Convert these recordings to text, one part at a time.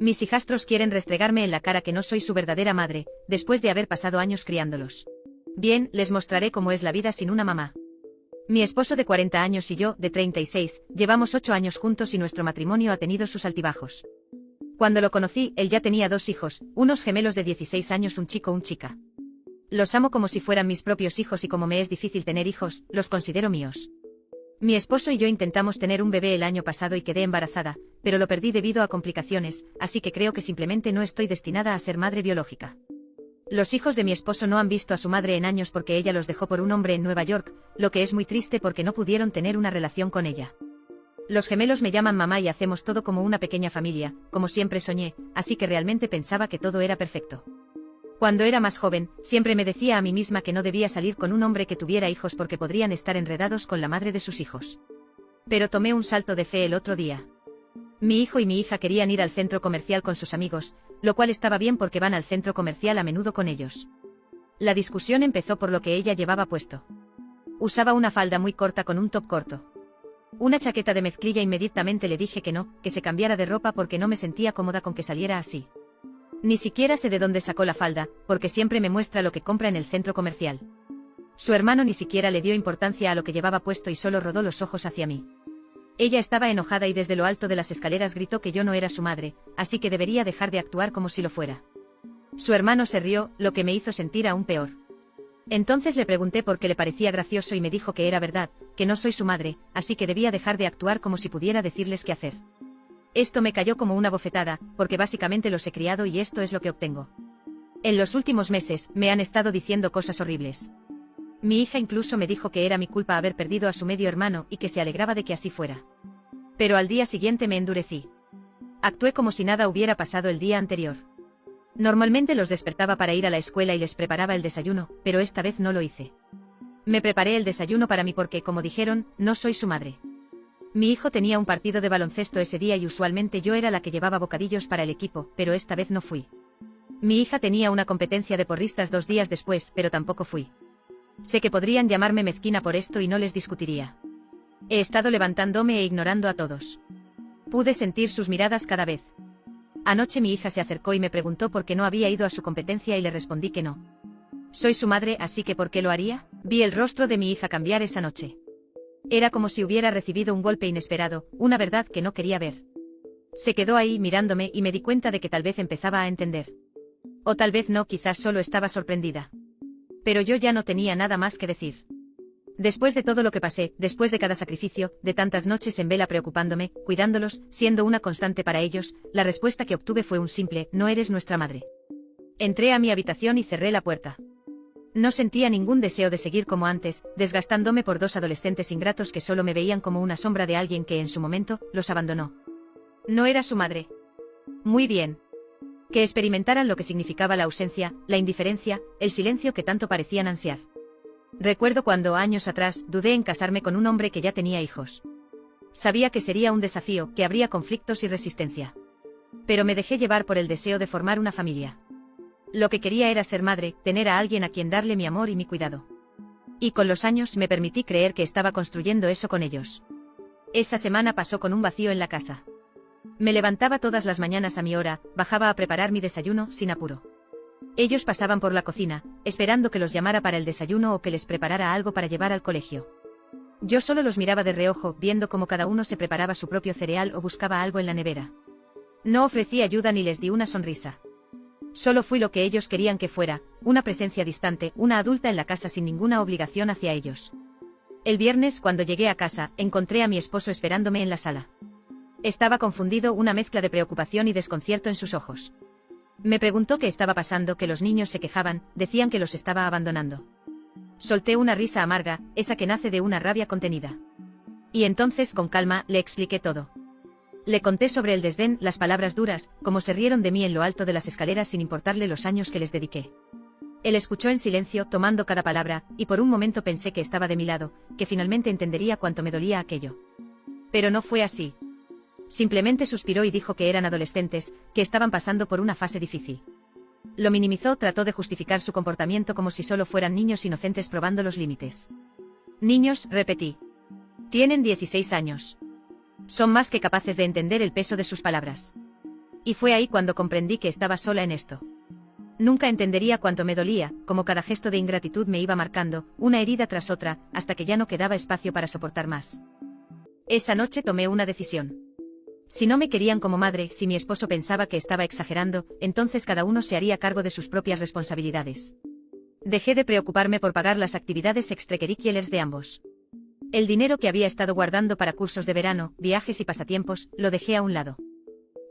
Mis hijastros quieren restregarme en la cara que no soy su verdadera madre, después de haber pasado años criándolos. Bien, les mostraré cómo es la vida sin una mamá. Mi esposo de 40 años y yo, de 36, llevamos 8 años juntos y nuestro matrimonio ha tenido sus altibajos. Cuando lo conocí, él ya tenía 2 hijos, unos gemelos de 16 años, un chico, una chica. Los amo como si fueran mis propios hijos y como me es difícil tener hijos, los considero míos. Mi esposo y yo intentamos tener un bebé el año pasado y quedé embarazada, pero lo perdí debido a complicaciones, así que creo que simplemente no estoy destinada a ser madre biológica. Los hijos de mi esposo no han visto a su madre en años porque ella los dejó por un hombre en Nueva York, lo que es muy triste porque no pudieron tener una relación con ella. Los gemelos me llaman mamá y hacemos todo como una pequeña familia, como siempre soñé, así que realmente pensaba que todo era perfecto. Cuando era más joven, siempre me decía a mí misma que no debía salir con un hombre que tuviera hijos porque podrían estar enredados con la madre de sus hijos. Pero tomé un salto de fe el otro día. Mi hijo y mi hija querían ir al centro comercial con sus amigos, lo cual estaba bien porque van al centro comercial a menudo con ellos. La discusión empezó por lo que ella llevaba puesto. Usaba una falda muy corta con un top corto. Una chaqueta de mezclilla. Inmediatamente le dije que no, que se cambiara de ropa porque no me sentía cómoda con que saliera así. Ni siquiera sé de dónde sacó la falda, porque siempre me muestra lo que compra en el centro comercial. Su hermano ni siquiera le dio importancia a lo que llevaba puesto y solo rodó los ojos hacia mí. Ella estaba enojada y desde lo alto de las escaleras gritó que yo no era su madre, así que debería dejar de actuar como si lo fuera. Su hermano se rió, lo que me hizo sentir aún peor. Entonces le pregunté por qué le parecía gracioso y me dijo que era verdad, que no soy su madre, así que debía dejar de actuar como si pudiera decirles qué hacer. Esto me cayó como una bofetada, porque básicamente los he criado y esto es lo que obtengo. En los últimos meses, me han estado diciendo cosas horribles. Mi hija incluso me dijo que era mi culpa haber perdido a su medio hermano y que se alegraba de que así fuera. Pero al día siguiente me endurecí. Actué como si nada hubiera pasado el día anterior. Normalmente los despertaba para ir a la escuela y les preparaba el desayuno, pero esta vez no lo hice. Me preparé el desayuno para mí porque, como dijeron, no soy su madre. Mi hijo tenía un partido de baloncesto ese día y usualmente yo era la que llevaba bocadillos para el equipo, pero esta vez no fui. Mi hija tenía una competencia de porristas 2 días después, pero tampoco fui. Sé que podrían llamarme mezquina por esto y no les discutiría. He estado levantándome e ignorando a todos. Pude sentir sus miradas cada vez. Anoche mi hija se acercó y me preguntó por qué no había ido a su competencia y le respondí que no. Soy su madre, así que ¿por qué lo haría? Vi el rostro de mi hija cambiar esa noche. Era como si hubiera recibido un golpe inesperado, una verdad que no quería ver. Se quedó ahí mirándome y me di cuenta de que tal vez empezaba a entender. O tal vez no, quizás solo estaba sorprendida. Pero yo ya no tenía nada más que decir. Después de todo lo que pasé, después de cada sacrificio, de tantas noches en vela preocupándome, cuidándolos, siendo una constante para ellos, la respuesta que obtuve fue un simple, no eres nuestra madre. Entré a mi habitación y cerré la puerta. No sentía ningún deseo de seguir como antes, desgastándome por 2 adolescentes ingratos que solo me veían como una sombra de alguien que en su momento los abandonó. No era su madre. Muy bien. Que experimentaran lo que significaba la ausencia, la indiferencia, el silencio que tanto parecían ansiar. Recuerdo cuando, años atrás, dudé en casarme con un hombre que ya tenía hijos. Sabía que sería un desafío, que habría conflictos y resistencia. Pero me dejé llevar por el deseo de formar una familia. Lo que quería era ser madre, tener a alguien a quien darle mi amor y mi cuidado. Y con los años me permití creer que estaba construyendo eso con ellos. Esa semana pasó con un vacío en la casa. Me levantaba todas las mañanas a mi hora, bajaba a preparar mi desayuno sin apuro. Ellos pasaban por la cocina, esperando que los llamara para el desayuno o que les preparara algo para llevar al colegio. Yo solo los miraba de reojo, viendo cómo cada uno se preparaba su propio cereal o buscaba algo en la nevera. No ofrecí ayuda ni les di una sonrisa. Solo fui lo que ellos querían que fuera, una presencia distante, una adulta en la casa sin ninguna obligación hacia ellos. El viernes, cuando llegué a casa, encontré a mi esposo esperándome en la sala. Estaba confundido, una mezcla de preocupación y desconcierto en sus ojos. Me preguntó qué estaba pasando, que los niños se quejaban, decían que los estaba abandonando. Solté una risa amarga, esa que nace de una rabia contenida. Y entonces, con calma, le expliqué todo. Le conté sobre el desdén, las palabras duras, cómo se rieron de mí en lo alto de las escaleras sin importarle los años que les dediqué. Él escuchó en silencio, tomando cada palabra, y por un momento pensé que estaba de mi lado, que finalmente entendería cuánto me dolía aquello. Pero no fue así. Simplemente suspiró y dijo que eran adolescentes, que estaban pasando por una fase difícil. Lo minimizó, trató de justificar su comportamiento como si solo fueran niños inocentes probando los límites. Niños, repetí. Tienen 16 años. Son más que capaces de entender el peso de sus palabras. Y fue ahí cuando comprendí que estaba sola en esto. Nunca entendería cuánto me dolía, cómo cada gesto de ingratitud me iba marcando, una herida tras otra, hasta que ya no quedaba espacio para soportar más. Esa noche tomé una decisión. Si no me querían como madre, si mi esposo pensaba que estaba exagerando, entonces cada uno se haría cargo de sus propias responsabilidades. Dejé de preocuparme por pagar las actividades extracurriculares de ambos. El dinero que había estado guardando para cursos de verano, viajes y pasatiempos, lo dejé a un lado.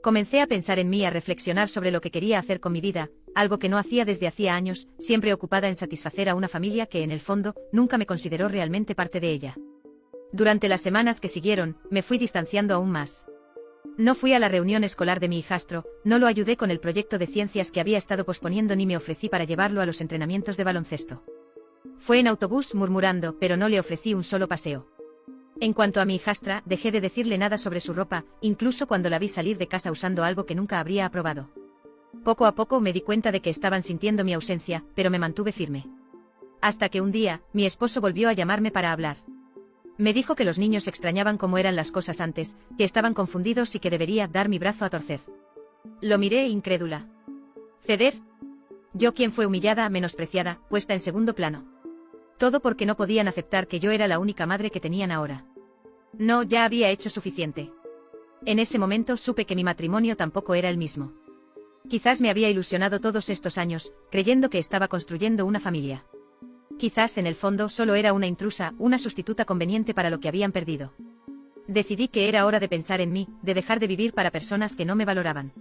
Comencé a pensar en mí, a reflexionar sobre lo que quería hacer con mi vida, algo que no hacía desde hacía años, siempre ocupada en satisfacer a una familia que en el fondo, nunca me consideró realmente parte de ella. Durante las semanas que siguieron, me fui distanciando aún más. No fui a la reunión escolar de mi hijastro, no lo ayudé con el proyecto de ciencias que había estado posponiendo ni me ofrecí para llevarlo a los entrenamientos de baloncesto. Fue en autobús murmurando, pero no le ofrecí un solo paseo. En cuanto a mi hijastra, dejé de decirle nada sobre su ropa, incluso cuando la vi salir de casa usando algo que nunca habría aprobado. Poco a poco me di cuenta de que estaban sintiendo mi ausencia, pero me mantuve firme. Hasta que un día, mi esposo volvió a llamarme para hablar. Me dijo que los niños extrañaban cómo eran las cosas antes, que estaban confundidos y que debería dar mi brazo a torcer. Lo miré incrédula. ¿Ceder? Yo, quien fue humillada, menospreciada, puesta en segundo plano. Todo porque no podían aceptar que yo era la única madre que tenían ahora. No, ya había hecho suficiente. En ese momento supe que mi matrimonio tampoco era el mismo. Quizás me había ilusionado todos estos años, creyendo que estaba construyendo una familia. Quizás en el fondo solo era una intrusa, una sustituta conveniente para lo que habían perdido. Decidí que era hora de pensar en mí, de dejar de vivir para personas que no me valoraban.